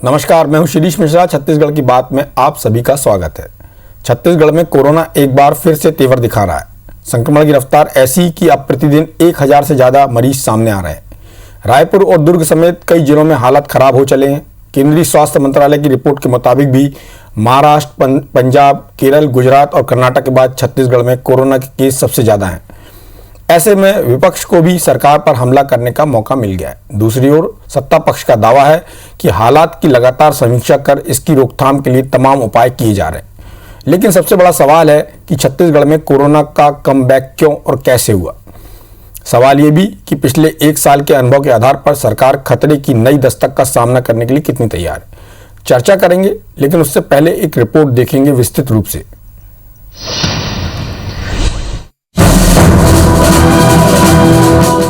नमस्कार, मैं हूं शिरीष मिश्रा। छत्तीसगढ़ की बात में आप सभी का स्वागत है। छत्तीसगढ़ में कोरोना एक बार फिर से तेवर दिखा रहा है। संक्रमण की रफ्तार ऐसी कि अब प्रतिदिन 1000 से ज़्यादा मरीज सामने आ रहे हैं। रायपुर और दुर्ग समेत कई जिलों में हालात खराब हो चले हैं। केंद्रीय स्वास्थ्य मंत्रालय की रिपोर्ट के मुताबिक भी महाराष्ट्र, पंजाब, केरल, गुजरात और कर्नाटक के बाद छत्तीसगढ़ में कोरोना के केस सबसे ज़्यादा हैं। ऐसे में विपक्ष को भी सरकार पर हमला करने का मौका मिल गया है। दूसरी ओर सत्ता पक्ष का दावा है कि हालात की लगातार समीक्षा कर इसकी रोकथाम के लिए तमाम उपाय किए जा रहे हैं। लेकिन सबसे बड़ा सवाल है कि छत्तीसगढ़ में कोरोना का कमबैक क्यों और कैसे हुआ। सवाल ये भी कि पिछले एक साल के अनुभव के आधार पर सरकार खतरे की नई दस्तक का सामना करने के लिए कितनी तैयार है, चर्चा करेंगे। लेकिन उससे पहले एक रिपोर्ट देखेंगे विस्तृत रूप से।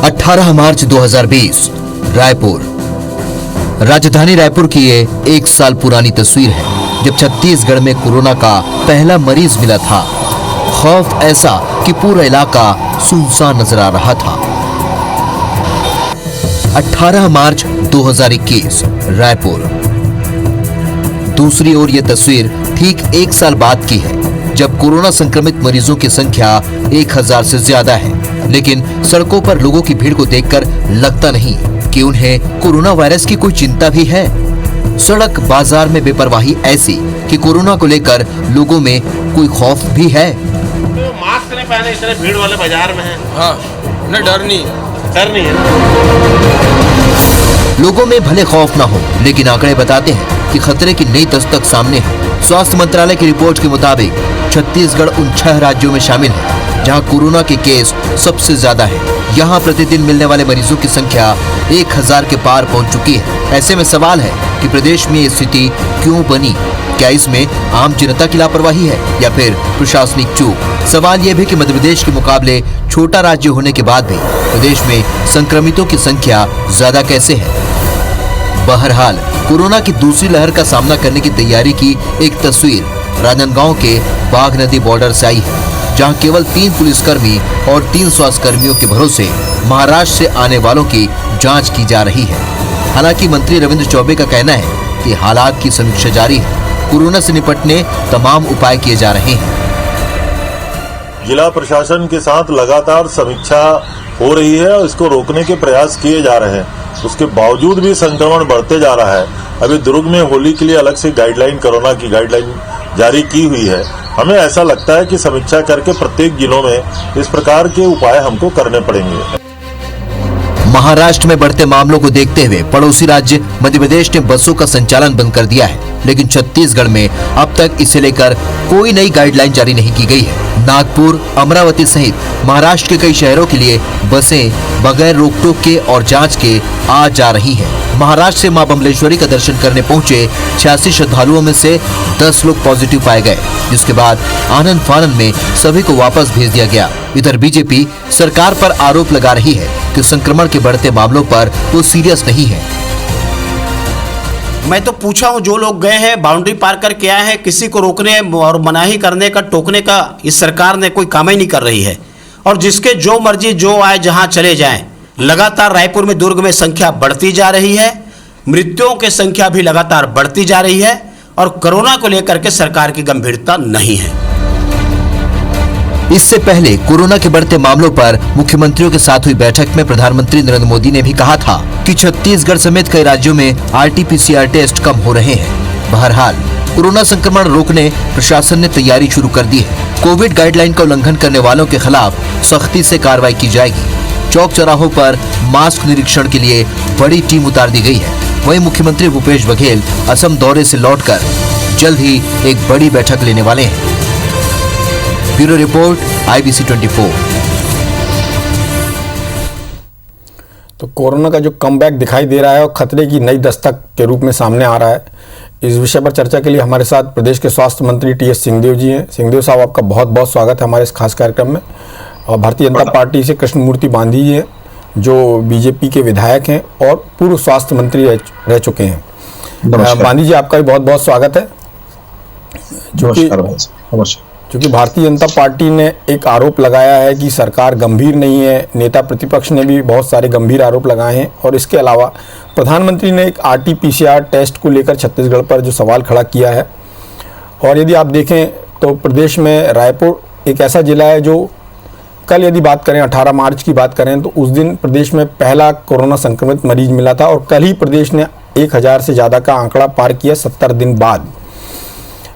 18 मार्च 2020 रायपुर। राजधानी रायपुर की ये एक साल पुरानी तस्वीर है जब छत्तीसगढ़ में कोरोना का पहला मरीज मिला था। खौफ ऐसा कि पूरा इलाका सुनसान नजर आ रहा था। 18 मार्च 2021 रायपुर। दूसरी ओर यह तस्वीर ठीक एक साल बाद की है जब कोरोना संक्रमित मरीजों की संख्या 1000 से ज्यादा है। लेकिन सड़कों पर लोगों की भीड़ को देखकर लगता नहीं कि उन्हें कोरोना वायरस की कोई चिंता भी है। सड़क बाजार में बेपरवाही ऐसी कि कोरोना को लेकर लोगों में कोई खौफ भी है। तो मास्क नहीं पहने, इतने भीड़ वाले बाजार में है। हाँ, न डर नहीं है। लोगों में भले खौफ ना हो, लेकिन आंकड़े बताते हैं कि खतरे की नई दस्तक सामने है। स्वास्थ्य मंत्रालय की रिपोर्ट के मुताबिक छत्तीसगढ़ उन 6 राज्यों में शामिल है जहां कोरोना के केस सबसे ज्यादा है। यहां प्रतिदिन मिलने वाले मरीजों की संख्या 1000 के पार पहुंच चुकी है। ऐसे में सवाल है कि प्रदेश में ये स्थिति क्यों बनी। क्या इसमें आम जनता की लापरवाही है या फिर प्रशासनिक चूक। सवाल यह भी कि मध्य प्रदेश के मुकाबले छोटा राज्य होने के बाद भी प्रदेश में संक्रमितों की संख्या ज्यादा कैसे है। बहरहाल कोरोना की दूसरी लहर का सामना करने की तैयारी की एक तस्वीर राजनांदगांव के बाघ नदी बॉर्डर से आई है, जहां केवल 3 पुलिसकर्मी और 3 स्वास्थ्यकर्मियों के भरोसे महाराष्ट्र से आने वालों की जांच की जा रही है। हालांकि मंत्री रविंद्र चौबे का कहना है कि हालात की समीक्षा जारी है। कोरोना से निपटने तमाम उपाय किए जा रहे हैं। जिला प्रशासन के साथ लगातार समीक्षा हो रही है और इसको रोकने के प्रयास किए जा रहे हैं। उसके बावजूद भी संक्रमण बढ़ते जा रहा है। अभी दुर्ग में होली के लिए अलग से गाइडलाइन, कोरोना की गाइडलाइन जारी की हुई है। हमें ऐसा लगता है कि समीक्षा करके प्रत्येक जिलों में इस प्रकार के उपाय हमको करने पड़ेंगे। महाराष्ट्र में बढ़ते मामलों को देखते हुए पड़ोसी राज्य मध्य प्रदेश ने बसों का संचालन बंद कर दिया है, लेकिन छत्तीसगढ़ में अब तक इसे लेकर कोई नई गाइडलाइन जारी नहीं की गई है। नागपुर, अमरावती सहित महाराष्ट्र के कई शहरों के लिए बसें बगैर रोक टोक के और जांच के आ जा रही हैं। महाराष्ट्र से मां बम्लेश्वरी का दर्शन करने पहुंचे 86 श्रद्धालुओं में से 10 लोग पॉजिटिव पाए गए, जिसके बाद आनंद फानन में सभी को वापस भेज दिया गया। इधर बीजेपी सरकार पर आरोप लगा रही है कि संक्रमण के बढ़ते मामलों पर वो सीरियस नहीं है। मैं तो पूछा हूँ, जो लोग गए हैं बाउंड्री पार करके आए हैं, किसी को रोकने और मनाही करने का, टोकने का इस सरकार ने कोई काम ही नहीं कर रही है। और जिसके जो मर्जी जो आए जहां चले जाएं। लगातार रायपुर में, दुर्ग में संख्या बढ़ती जा रही है। मृत्युओं की संख्या भी लगातार बढ़ती जा रही है और कोरोना को लेकर के सरकार की गंभीरता नहीं है। इससे पहले कोरोना के बढ़ते मामलों पर मुख्यमंत्रियों के साथ हुई बैठक में प्रधानमंत्री नरेंद्र मोदी ने भी कहा था कि छत्तीसगढ़ समेत कई राज्यों में RT-PCR टेस्ट कम हो रहे हैं। बहरहाल कोरोना संक्रमण रोकने प्रशासन ने तैयारी शुरू कर दी है। कोविड गाइडलाइन का उल्लंघन करने वालों के खिलाफ सख्ती से कार्रवाई की जाएगी। चौक चौराहों पर मास्क निरीक्षण के लिए बड़ी टीम उतार दी गई है। वहीं मुख्यमंत्री भूपेश बघेल असम दौरे से लौटकर जल्द ही एक बड़ी बैठक लेने वाले हैं। Bureau report, IBC 24। तो कोरोना का जो कमबैक दिखाई दे रहा है और खतरे की नई दस्तक के रूप में सामने आ रहा है, इस विषय पर चर्चा के लिए हमारे साथ प्रदेश के स्वास्थ्य मंत्री TS सिंहदेव जी हैं। सिंहदेव साहब, आपका बहुत बहुत स्वागत है हमारे इस खास कार्यक्रम में। और भारतीय जनता पार्टी से कृष्णमूर्ति बांधी जी हैं, जो बीजेपी के विधायक हैं और पूर्व स्वास्थ्य मंत्री रह चुके हैं। बांधी जी, आपका भी बहुत बहुत स्वागत है। क्योंकि भारतीय जनता पार्टी ने एक आरोप लगाया है कि सरकार गंभीर नहीं है। नेता प्रतिपक्ष ने भी बहुत सारे गंभीर आरोप लगाए हैं और इसके अलावा प्रधानमंत्री ने एक RT-PCR टेस्ट को लेकर छत्तीसगढ़ पर जो सवाल खड़ा किया है, और यदि आप देखें तो प्रदेश में रायपुर एक ऐसा ज़िला है जो कल यदि बात करें 18 मार्च की बात करें तो उस दिन प्रदेश में पहला कोरोना संक्रमित मरीज मिला था, और कल ही प्रदेश ने 1000 से ज़्यादा का आंकड़ा पार किया 70 दिन बाद।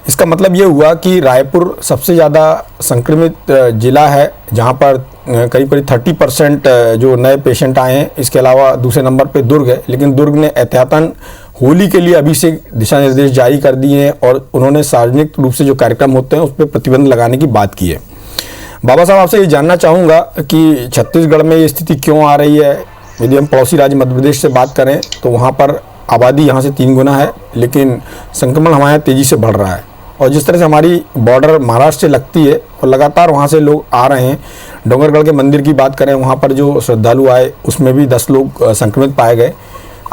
इसका मतलब ये हुआ कि रायपुर सबसे ज़्यादा संक्रमित ज़िला है, जहाँ पर करीब 30% जो नए पेशेंट आए हैं। इसके अलावा दूसरे नंबर पे दुर्ग है, लेकिन दुर्ग ने एहतियातन होली के लिए अभी से दिशा निर्देश जारी कर दिए हैं और उन्होंने सार्वजनिक रूप से जो कार्यक्रम होते हैं उस पर प्रतिबंध लगाने की बात की है। बाबा साहब, आपसे ये जानना चाहूँगा कि छत्तीसगढ़ में ये स्थिति क्यों आ रही है। यदि हम पड़ोसी राज्य मध्य प्रदेश से बात करें तो वहाँ पर आबादी यहाँ से 3 गुना है, लेकिन संक्रमण हमारे यहाँ तेज़ी से बढ़ रहा है, और जिस तरह से हमारी बॉर्डर महाराष्ट्र से लगती है और लगातार वहाँ से लोग आ रहे हैं। डोंगरगढ़ के मंदिर की बात करें, वहाँ पर जो श्रद्धालु आए उसमें भी 10 लोग संक्रमित पाए गए।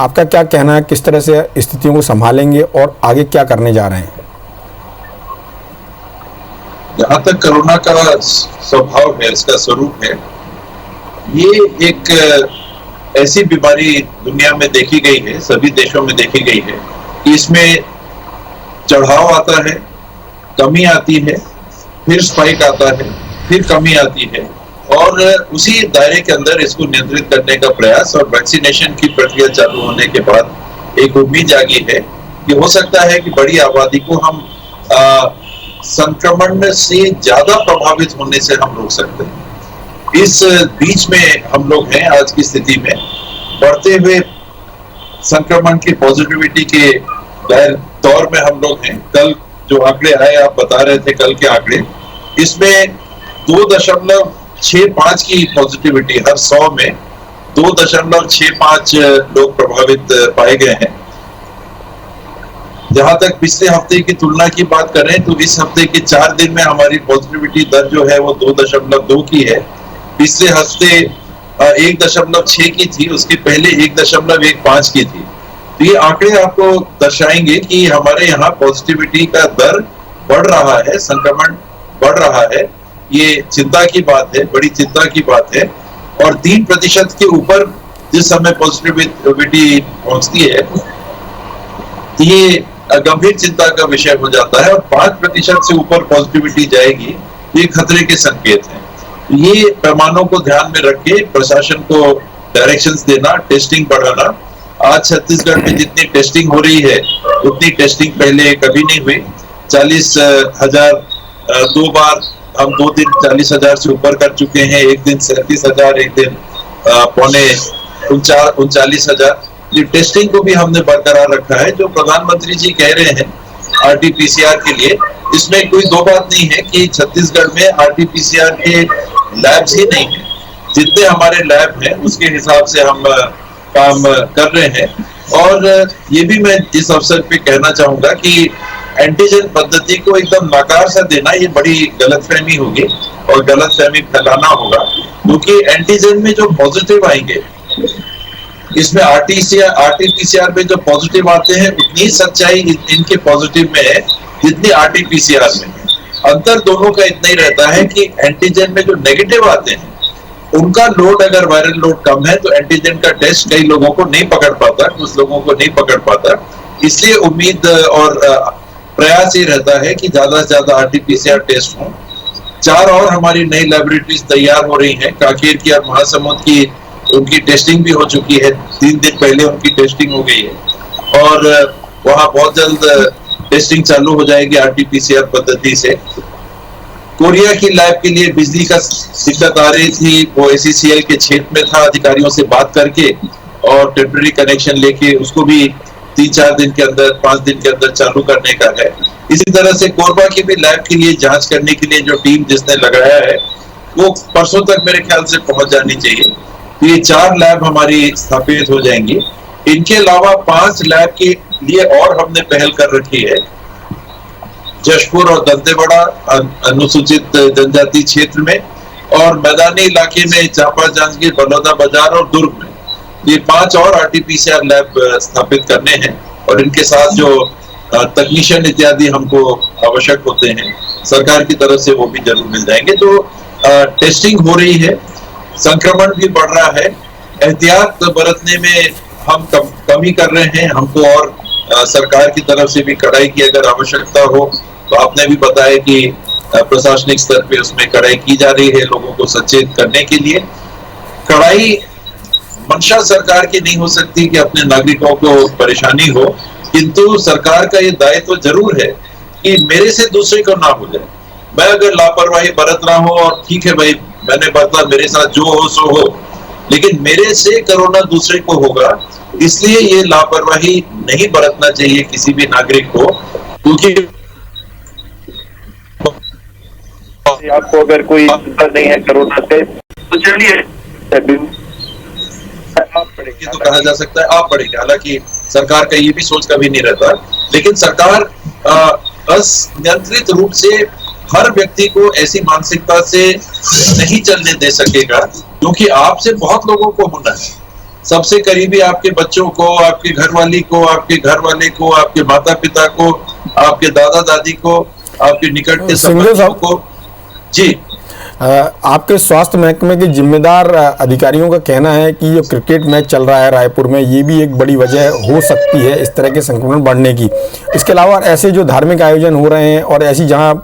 आपका क्या कहना है, किस तरह से स्थितियों को संभालेंगे और आगे क्या करने जा रहे हैं? जहाँ तक कोरोना का स्वभाव है, इसका स्वरूप है, ये एक ऐसी बीमारी दुनिया में देखी गई है, सभी देशों में देखी गई है कि इसमें चढ़ाव आता है, कमी आती है, फिर स्पाइक आता है, फिर कमी आती है, और उसी दायरे के अंदर इसको नियंत्रित करने का प्रयास और वैक्सीनेशन की प्रक्रिया चालू होने के बाद एक उम्मीद जागी है कि हो सकता है कि बड़ी आबादी को हम संक्रमण से ज्यादा प्रभावित होने से हम रोक सकते हैं। इस बीच में हम लोग हैं आज की स्थिति में, बढ़ते हुए संक्रमण की पॉजिटिविटी के दौर में हम लोग हैं। कल जो आंकड़े आए, आप बता रहे थे कल के आंकड़े, इसमें 2.65 की पॉजिटिविटी, हर 100 में 2.65 लोग प्रभावित पाए गए हैं। जहां तक पिछले हफ्ते की तुलना की बात करें तो इस हफ्ते के 4 दिन में हमारी पॉजिटिविटी दर जो है वो 2.2 की है। पिछले हफ्ते 1.6 की थी, उसके पहले 1.15 की थी। तो ये आंकड़े आपको दर्शाएंगे कि हमारे यहाँ पॉजिटिविटी का दर बढ़ रहा है, संक्रमण बढ़ रहा है। ये चिंता की बात है, बड़ी चिंता की बात है। और 3% के ऊपर जिस समय पॉजिटिविटी पहुंचती है, ये गंभीर चिंता का विषय हो जाता है। और 5% से ऊपर पॉजिटिविटी जाएगी, ये खतरे के संकेत हैं। ये पैमानों को ध्यान में रख के प्रशासन को डायरेक्शंस देना, टेस्टिंग बढ़ाना। आज छत्तीसगढ़ में जितनी टेस्टिंग हो रही है उतनी टेस्टिंग पहले कभी नहीं हुई। 40,000 2 बार हम 2 दिन 40,000 से ऊपर कर चुके हैं। एक दिन 37,000, एक दिन 39,000। ये टेस्टिंग को भी हमने बरकरार रखा है। जो प्रधानमंत्री जी कह रहे हैं RT-PCR के लिए, इसमें कोई दो बात नहीं है कि छत्तीसगढ़ में RT-PCR के लैब्स ही नहीं है। जितने हमारे लैब हैं उसके हिसाब से हम काम कर रहे हैं। और ये भी मैं इस अवसर पे कहना चाहूंगा कि एंटीजन पद्धति को एकदम नकार सा देना ये बड़ी गलतफहमी होगी और गलतफहमी फैलाना होगा, क्योंकि एंटीजन में जो पॉजिटिव आएंगे, इसमें RT-PCR में जो पॉजिटिव आते हैं उतनी सच्चाई इनके पॉजिटिव में है जितनी RT-PCR में है। अंतर दोनों का इतना ही रहता है कि एंटीजन में जो नेगेटिव आते हैं उनका लोड, अगर वायरल लोड कम है तो एंटीजन का टेस्ट कई लोगों को नहीं पकड़ पाता, कुछ लोगों को नहीं पकड़ पाता। इसलिए उम्मीद और प्रयास ये रहता है कि ज्यादा से ज्यादा RT-PCR टेस्ट हो। 4 और हमारी नई लैबोरेटरीज तैयार हो रही हैं। कांकेर की और महासमुंद की उनकी टेस्टिंग भी हो चुकी है, 3 दिन पहले उनकी टेस्टिंग हो गई है और वहां बहुत जल्द टेस्टिंग चालू हो जाएगी RT-PCR पद्धति से। कोरिया की लैब के लिए बिजली का दिक्कत आ रही थी, वो ACCL के क्षेत्र में था, अधिकारियों से बात करके और टेम्पररी कनेक्शन लेके उसको भी 3-4 दिन के अंदर, 5 दिन के अंदर चालू करने का है। इसी तरह से कोरबा की भी लैब के लिए जांच करने के लिए जो टीम जिसने लगाया है वो परसों तक मेरे ख्याल से पहुंच जानी चाहिए। तो ये 4 लैब हमारी स्थापित हो जाएंगी। इनके अलावा 5 लैब के लिए और हमने पहल कर रखी है। जशपुर और दंतेवाड़ा अनुसूचित जनजाति क्षेत्र में, और मैदानी इलाके में चांपा, जांजगीर, बलौदा बाजार और दुर्ग में ये 5 और RT-PCR लैब स्थापित करने हैं। और इनके साथ जो तकनीशियन इत्यादि हमको आवश्यक होते हैं सरकार की तरफ से वो भी जरूर मिल जाएंगे। तो टेस्टिंग हो रही है, संक्रमण भी बढ़ रहा है। एहतियात बरतने में हम कम ही कर रहे हैं। हमको और सरकार की तरफ से भी कड़ाई की अगर आवश्यकता हो तो आपने भी बताया कि प्रशासनिक स्तर पे उसमें कड़ाई की जा रही है लोगों को सचेत करने के लिए। कड़ाई मंशा सरकार की नहीं हो सकती कि अपने नागरिकों को परेशानी हो, किंतु सरकार का ये दायित्व जरूर है कि मेरे से दूसरे को ना हो जाए। मैं अगर लापरवाही बरत रहा हूं और ठीक है भाई मैंने बरता, मेरे साथ जो हो सो हो, लेकिन मेरे से कोरोना दूसरे को होगा, इसलिए ये लापरवाही नहीं बरतना चाहिए किसी भी नागरिक को। क्योंकि आपको अगर कोई चिंता नहीं है कोरोना से तो चलिए ये तो कहा जा सकता है आप पढ़ेंगे। हालांकि सरकार का ये भी सोच कभी नहीं रहता, लेकिन सरकार अनियंत्रित रूप से हर व्यक्ति को ऐसी मानसिकता से नहीं चलने दे सकेगा, क्योंकि आपसे बहुत लोगों को होना है। सबसे करीबी आपके बच्चों को, आपके घरवाली को, आपके घर वाले को, आपके माता पिता को, आपके दादा दादी को, आपके निकट के संबंधियों को। जी, आपके स्वास्थ्य महकमे के जिम्मेदार अधिकारियों का कहना है कि जो क्रिकेट मैच चल रहा है रायपुर में, ये भी एक बड़ी वजह हो सकती है इस तरह के संक्रमण बढ़ने की। इसके अलावा ऐसे जो धार्मिक आयोजन हो रहे हैं और ऐसी जहां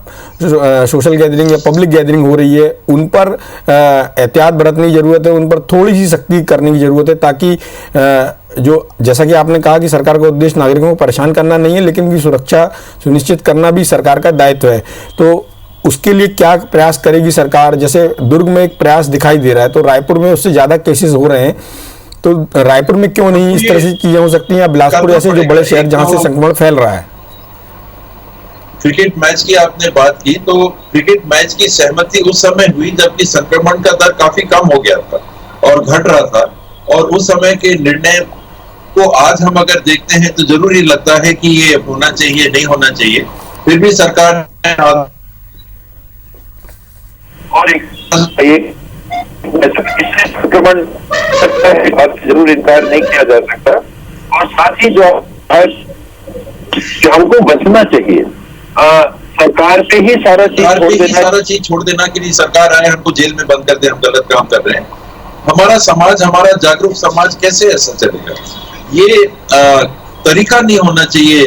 सोशल गैदरिंग या पब्लिक गैदरिंग हो रही है, उन पर एहतियात बरतने की ज़रूरत है, उन पर थोड़ी सी सख्ती करने की ज़रूरत है, ताकि जो जैसा कि आपने कहा कि सरकार का उद्देश्य नागरिकों को परेशान करना नहीं है, लेकिन उनकी सुरक्षा सुनिश्चित करना भी सरकार का दायित्व है। तो उसके लिए क्या प्रयास करेगी सरकार? जैसे दुर्ग में एक प्रयास दिखाई दे रहा है, तो रायपुर में उससे ज़्यादा केसेस हो रहे हैं, तो रायपुर में क्यों नहीं इस तरह से चीज़ें हो सकती हैं, या बिलासपुर ऐसे जो बड़े शहर जहां से संक्रमण फैल रहा है? क्रिकेट मैच की आपने बात की, तो क्रिकेट मैच की सहमति उस समय हुई जबकि संक्रमण का दर काफी कम हो गया था और घट रहा था, और उस समय के निर्णय को आज हम अगर देखते हैं तो जरूर ही लगता है कि ये होना चाहिए, नहीं होना चाहिए। फिर भी सरकार ने और एक संक्रमण सकता है, बात जरूर इनकार नहीं किया जा सकता। और साथ ही जो हमको बचना चाहिए, सरकार पे ही सारा चीज छोड़ देना कि नहीं सरकार आए हमको जेल में बंद कर दे, हम गलत काम कर रहे हैं। हमारा समाज, हमारा जागरूक समाज कैसे ऐसा चलेगा? ये तरीका नहीं होना चाहिए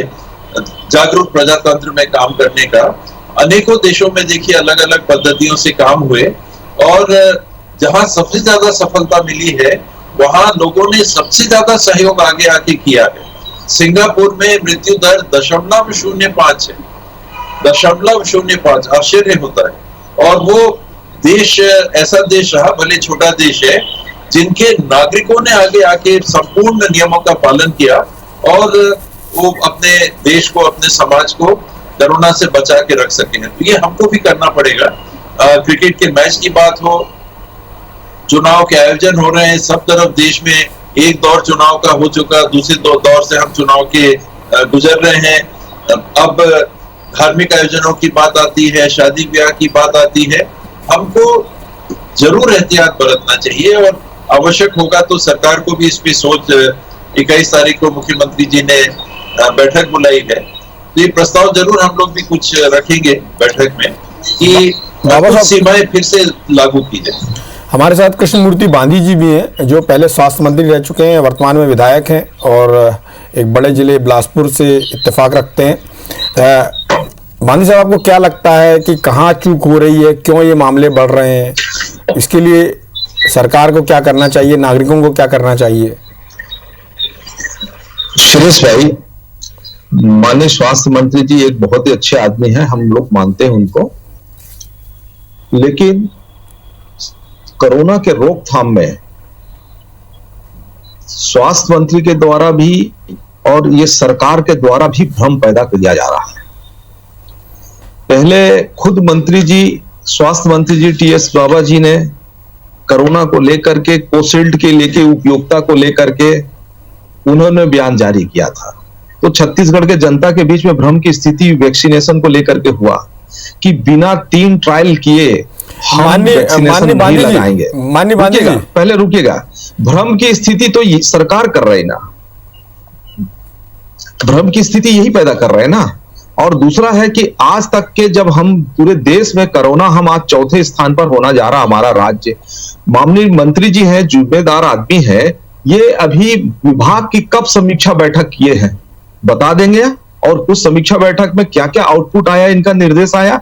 जागरूक प्रजातंत्र में काम करने का। अनेकों देशों में देखिए अलग अलग पद्धतियों से काम हुए, और जहां सबसे ज्यादा सफलता मिली है वहां लोगों ने सबसे ज्यादा सहयोग आगे आके किया है। सिंगापुर में मृत्यु दर 0.05 है, 0.05। आश्चर्य होता है। और वो देश ऐसा देश रहा, भले छोटा देश है, जिनके नागरिकों ने आगे आके संपूर्ण नियमों का पालन किया और वो अपने देश को, अपने समाज को कोरोना से बचा के रख सके हैं। तो ये हमको भी करना पड़ेगा। क्रिकेट के मैच की बात हो, चुनाव के आयोजन हो रहे हैं सब तरफ देश में, एक दौर चुनाव का हो चुका, दूसरे दौर से हम चुनाव के गुजर रहे हैं। अब धार्मिक आयोजनों की बात आती है, शादी ब्याह की बात आती है, हमको जरूर एहतियात बरतना चाहिए। और आवश्यक होगा तो सरकार को भी इस पे सोच, 21 तारीख को मुख्यमंत्री जी ने बैठक बुलाई है, तो ये प्रस्ताव जरूर हम लोग भी कुछ रखेंगे बैठक में कि सीमाएं फिर से लागू की जाए। हमारे साथ कृष्णमूर्ति बांधी जी भी हैं, जो पहले स्वास्थ्य मंत्री रह चुके हैं, वर्तमान में विधायक हैं और एक बड़े जिले बिलासपुर से इत्तेफाक रखते हैं। बांधी साहब, आपको क्या लगता है कि कहाँ चूक हो रही है, क्यों ये मामले बढ़ रहे हैं? इसके लिए सरकार को क्या करना चाहिए, नागरिकों को क्या करना चाहिए? सुरेश भाई, माननीय स्वास्थ्य मंत्री जी एक बहुत ही अच्छे आदमी हैं, हम लोग मानते हैं उनको, लेकिन कोरोना के रोकथाम में स्वास्थ्य मंत्री के द्वारा भी और ये सरकार के द्वारा भी भ्रम पैदा किया जा रहा है। पहले खुद मंत्री जी, स्वास्थ्य मंत्री जी टीएस बाबा जी ने कोरोना को लेकर के, कोविशील्ड के लेके उपयोगिता को लेकर के उन्होंने बयान जारी किया था। तो छत्तीसगढ़ के जनता के बीच में भ्रम की स्थिति वैक्सीनेशन को लेकर के हुआ कि बिना 3 ट्रायल किए हम वैक्सीनेशन नहीं लगाएंगे। पहले रुकिएगा, भ्रम की स्थिति तो सरकार कर रही ना, भ्रम की स्थिति यही पैदा कर रहे हैं ना। और दूसरा है कि आज तक के जब हम पूरे देश में कोरोना, हम आज 4थे स्थान पर होना जा रहा हमारा राज्य। माननीय मंत्री जी हैं, जिम्मेदार आदमी है, ये अभी विभाग की कब समीक्षा बैठक किए हैं बता देंगे, और उस समीक्षा बैठक में क्या क्या आउटपुट आया, इनका निर्देश आया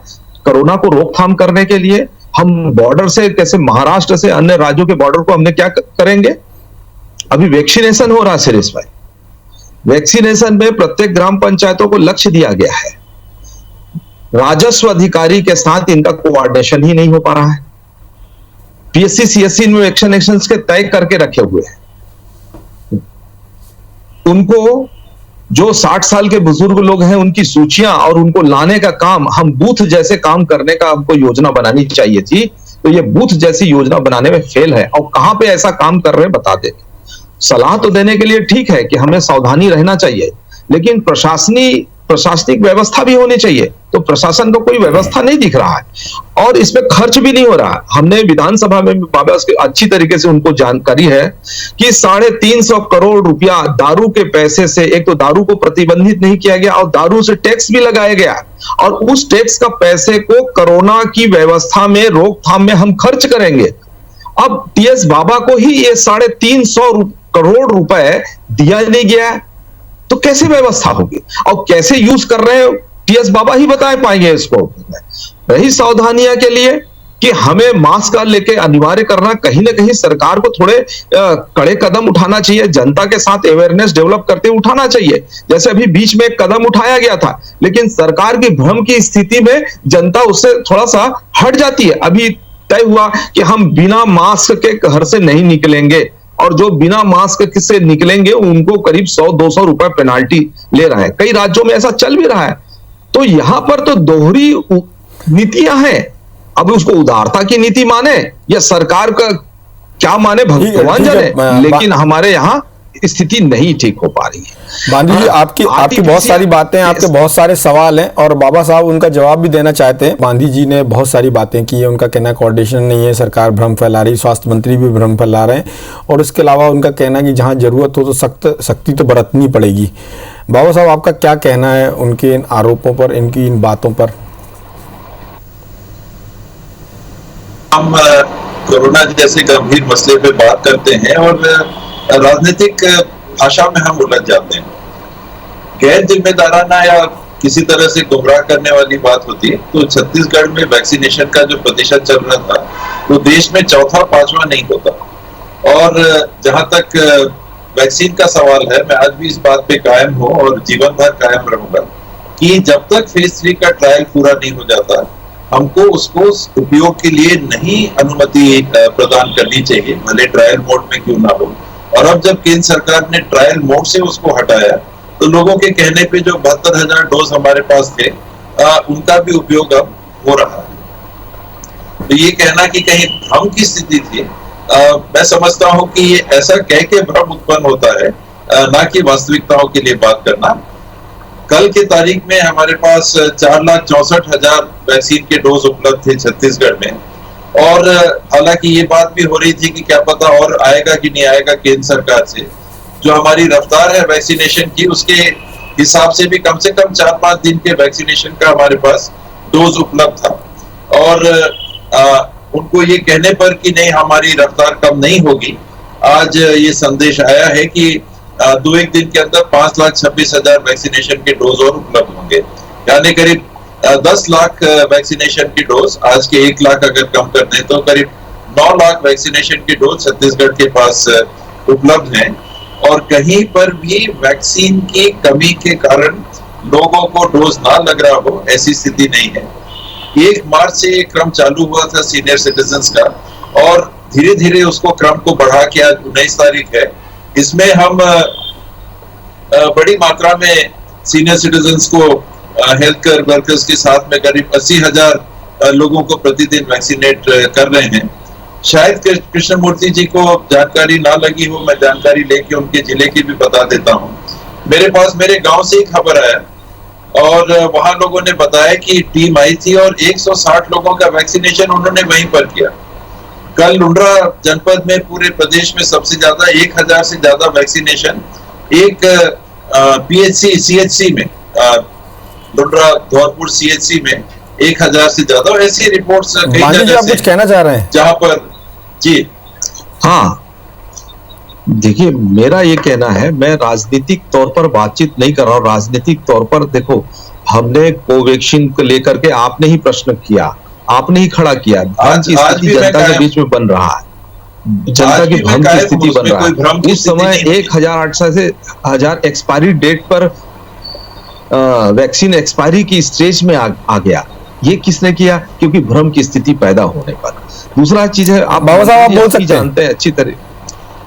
कोरोना को रोकथाम करने के लिए। हम बॉर्डर से कैसे महाराष्ट्र से अन्य राज्यों के बॉर्डर को हमने क्या करेंगे। अभी वैक्सीनेशन हो रहा है सुरेश भाई, वैक्सीनेशन में प्रत्येक ग्राम पंचायतों को लक्ष्य दिया गया है, राजस्व अधिकारी के साथ इनका कोऑर्डिनेशन ही नहीं हो पा रहा है। पीएससी सीएससी में वैक्सीनेशन के तय करके रखे हुए हैं, उनको जो 60 साल के बुजुर्ग लोग हैं उनकी सूचियां और उनको लाने का काम, हम बूथ जैसे काम करने का हमको योजना बनानी चाहिए थी, तो ये बूथ जैसी योजना बनाने में फेल है। और कहां पे ऐसा काम कर रहे हैं बता दे। सलाह तो देने के लिए ठीक है कि हमें सावधानी रहना चाहिए, लेकिन प्रशासनिक व्यवस्था भी होनी चाहिए, तो प्रशासन को कोई व्यवस्था नहीं दिख रहा है और इसमें खर्च भी नहीं हो रहा। हमने विधानसभा में बाबा अच्छी तरीके से उनको जानकारी है कि 350 करोड़ रुपया दारू के पैसे से, एक तो दारू को प्रतिबंधित नहीं किया गया और दारू से टैक्स भी लगाया गया, और उस टैक्स का पैसे को कोरोना की व्यवस्था में रोकथाम में हम खर्च करेंगे। अब टीएस बाबा को ही ये 350 करोड़ रुपए दिया नहीं गया, तो कैसे व्यवस्था होगी और कैसे यूज कर रहे हैं टीएस बाबा ही बता पाएंगे इसको। रही सावधानियां के लिए कि हमें मास्क लेके अनिवार्य करना, कहीं ना कहीं सरकार को थोड़े कड़े कदम उठाना चाहिए, जनता के साथ अवेयरनेस डेवलप करते उठाना चाहिए। जैसे अभी बीच में एक कदम उठाया गया था, लेकिन सरकार की भ्रम की स्थिति में जनता उससे थोड़ा सा हट जाती है। अभी तय हुआ कि हम बिना मास्क के घर से नहीं निकलेंगे, और जो बिना मास्क से निकलेंगे उनको करीब 100-200 रुपए पेनाल्टी ले रहा है। कई राज्यों में ऐसा चल भी रहा है। तो यहां पर तो दोहरी नीतियां हैं। अब उसको उदारता की नीति माने या सरकार का क्या माने भगवान जाने, लेकिन हमारे यहाँ स्थिति नहीं ठीक हो पा रही है। बांधी जी, आपकी बहुत सारी बातें, आपके बहुत सारे सवाल हैं और बाबा साहब उनका जवाब भी देना चाहते हैं। बांधी जी ने बहुत सारी बातें की है, उनका कहना कोऑर्डिनेशन नहीं है, सरकार भ्रम फैला रही, स्वास्थ्य मंत्री भी भ्रम फैला रहे हैं, और इसके अलावा उनका कहना कि जहां जरूरत हो तो सख्ती तो बरतनी पड़ेगी। बाबा साहब, आपका क्या कहना है उनके इन आरोपों पर, इनकी इन बातों पर? हम कोरोना जैसे गंभीर मसले पे बात करते हैं और राजनीतिक भाषा में हम उलझ जाते हैं। गैर जिम्मेदाराना या किसी तरह से गुमराह करने वाली बात होती है। तो छत्तीसगढ़ में वैक्सीनेशन का जो प्रतिशत चल रहा था वो देश में 4था-5वां नहीं होता। और जहां तक वैक्सीन का सवाल है, मैं आज भी इस बात पे कायम हूं और जीवन भर कायम रहूंगा कि जब तक फेज 3 का ट्रायल पूरा नहीं हो जाता, हमको उसको उपयोग के लिए नहीं अनुमति प्रदान करनी चाहिए, भले ट्रायल मोड में क्यों ना हो। और अब जब केंद्र सरकार ने ट्रायल मोड से उसको हटाया, तो लोगों के कहने पे जो 72,000 डोज हमारे पास थे, उनका भी उपयोग अब हो रहा है। तो ये कहना कि कहीं भ्रम की स्थिति थी, मैं समझता हूं कि ये ऐसा कह के भ्रम उत्पन्न होता है, ना कि वास्तविकताओं के लिए बात करना। कल की तारीख में हमारे पास 4,64,000 वैक्सीन के डोज उपलब्ध थे छत्तीसगढ़ में, और हालांकि ये बात भी हो रही थी कि क्या पता और आएगा कि नहीं आएगा केंद्र सरकार से। जो हमारी रफ्तार है वैक्सीनेशन की, उसके हिसाब से भी कम 4-5 दिन के वैक्सीनेशन का हमारे पास डोज उपलब्ध था। और उनको ये कहने पर कि नहीं हमारी रफ्तार कम नहीं होगी, आज ये संदेश आया है कि 2-1 दिन के अंदर 5,26,000 वैक्सीनेशन के डोज और उपलब्ध होंगे, यानी करीब 10 लाख वैक्सीनेशन की डोज। आज के 1 लाख अगर कम कर दें तो करीब 9 लाख वैक्सीनेशन की डोज छत्तीसगढ़ के पास उपलब्ध हैं। और कहीं पर भी वैक्सीन की कमी के कारण लोगों को डोज ना लग रहा हो, ऐसी स्थिति नहीं है। 1 मार्च से ये क्रम चालू हुआ था सीनियर सिटीजन्स का, और धीरे धीरे उसको क्रम को बढ़ा के आज 19 तारीख है, इसमें हम बड़ी मात्रा में सीनियर सिटीजन्स को हेल्थ केयर वर्कर्स के साथ में करीब 80,000 लोगों को प्रतिदिन वैक्सीनेट कर रहे हैं। शायद कृष्णमूर्ति जी को जानकारी ना लगी हो, मैं जानकारी लेके उनके जिले की भी बता देता हूँ। मेरे पास मेरे गांव से ही खबर आया और वहां लोगों ने बताया कि टीम आई थी और 160 लोगों का वैक्सीनेशन उन्होंने वहीं पर किया। कल लुंड्रा जनपद में पूरे प्रदेश में सबसे ज्यादा 1,000 से ज्यादा वैक्सीनेशन एक पीएचसी सीएचसी में, लुंड्रा धौरपुर सीएचसी में 1,000 से ज्यादा। ऐसी रिपोर्ट्स कई जगह से, कुछ कहना चाह रहे हैं जहां पर जी हाँ, देखिए, मेरा ये कहना है, मैं राजनीतिक तौर पर बातचीत नहीं कर रहा हूँ। राजनीतिक तौर पर देखो, हमने कोवैक्सीन को लेकर के आपने ही प्रश्न किया, आपने ही खड़ा किया। भ्रम की स्थिति जनता के बीच में बन रहा है, जनता की भ्रम की स्थिति बन रहा है। उस समय 1800 से 1000 एक्सपायरी डेट पर वैक्सीन एक्सपायरी की स्टेज में आ गया। ये किसने किया? क्योंकि भ्रम की स्थिति पैदा होने पर। दूसरा चीज है, आप बाबा साहब आप बोल सकते हैं, जानते हैं अच्छी तरह।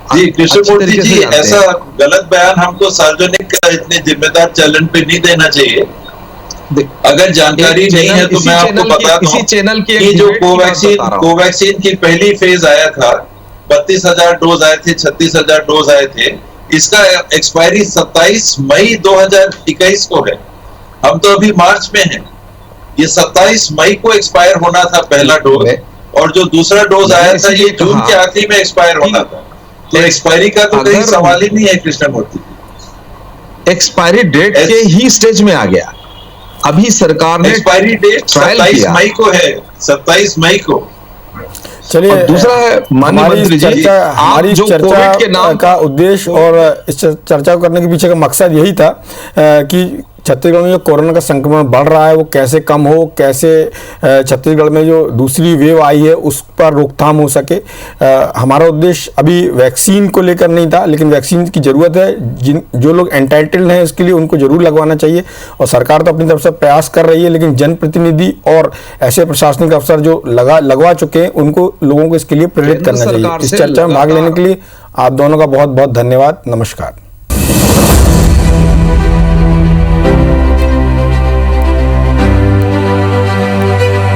जी कृष्णमूर्ति जी, ऐसा गलत बयान हमको सार्वजनिक इतने जिम्मेदार चैनल पे नहीं देना चाहिए। अगर जानकारी नहीं है तो मैं आपको बता दूं कि जो कोवैक्सीन की पहली फेज आया था, 32,000 डोज आए थे, 36,000 डोज आए थे। इसका एक्सपायरी 27 मई 2021 को है। हम तो अभी मार्च में हैं। ये 27 मई को एक्सपायर होना था पहला डोज, और जो दूसरा डोज आया था ये जून के आखिरी में एक्सपायर होना था। तो एक्सपायरी का तो कहीं सवाल ही नहीं है कृष्णमूर्ति। एक्सपायरी डेट के ही स्टेज में आ गया। अभी सरकार ने एक्सपायरी डेट 27 मई को है, 27 मई को। चलिए, दूसरा है हमारी चर्चा के नाम का उद्देश्य और इस चर्चा को करने के पीछे का मकसद यही था कि छत्तीसगढ़ में जो कोरोना का संक्रमण बढ़ रहा है वो कैसे कम हो, कैसे छत्तीसगढ़ में जो दूसरी वेव आई है उस पर रोकथाम हो सके। हमारा उद्देश्य अभी वैक्सीन को लेकर नहीं था, लेकिन वैक्सीन की ज़रूरत है। जो लोग एंटाइटल्ड हैं इसके लिए उनको जरूर लगवाना चाहिए, और सरकार तो अपनी तरफ से प्रयास कर रही है, लेकिन जनप्रतिनिधि और ऐसे प्रशासनिक अफसर जो लगवा चुके हैं उनको, लोगों को इसके लिए प्रेरित करना चाहिए। इस चर्चा में भाग लेने के लिए आप दोनों का बहुत बहुत धन्यवाद। नमस्कार।